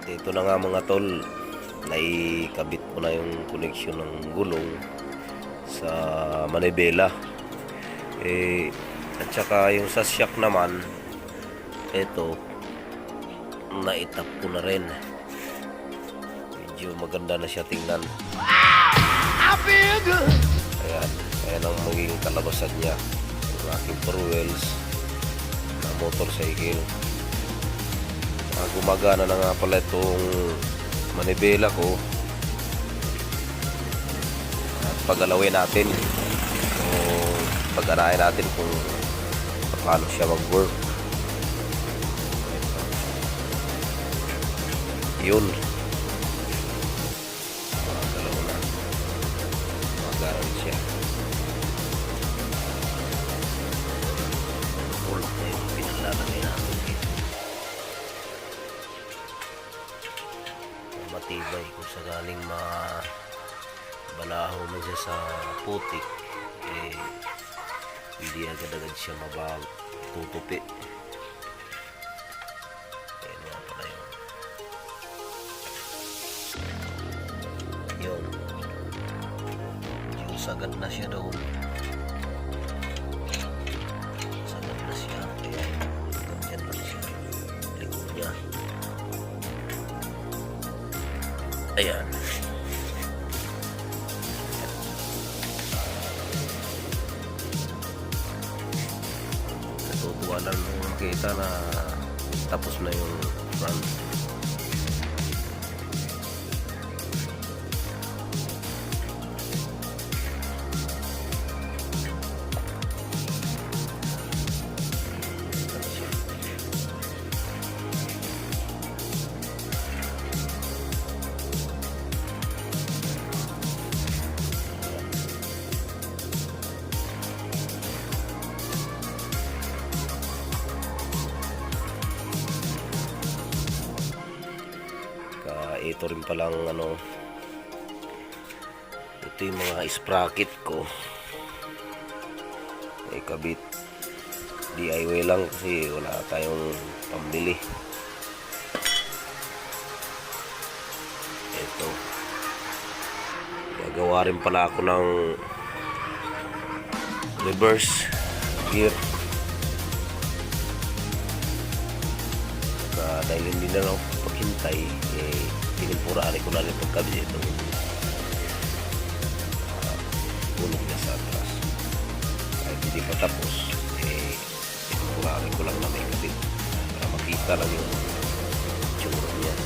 Ito na nga mga tol, naikabit ko na yung koneksyon ng gulong sa manibela. At saka yung sa shock naman, ito, naitap ko na rin. Medyo maganda na siya tingnan. Ayan, ayan ang magiging kalabasan niya. Yung aking four wheels na motorcycle. Gumagana na nga pala itong manibela ko. At pag-alawin natin o pag-anahin natin kung paano siya mag-work. Yun, dalawa na magaran siya. Ulok na yung pinalalagay natin. Matibay kung sakaling mabalaho man siya sa putik, hindi agad-agad siya tutupi. Ayan nga pala yun. Yung sagad na siya daw. Sagad na siya. Kaya ganyan lang siya. Likod niya. Ayan. Natutuwa lang nung makita na tapos na yung front. Ito rin palang ito yung mga sprocket ko, may kabit DIY lang kasi wala tayong pambili. Ito, gagawa rin pala ako ng reverse gear dahil hindi na lang paghintay, pinipuraan ko na rin pagkabit itong gulong niya sa atras. Kahit hindi pa tapos, pinipuraan ko lang na may kabit para makita lang yung tsura niya.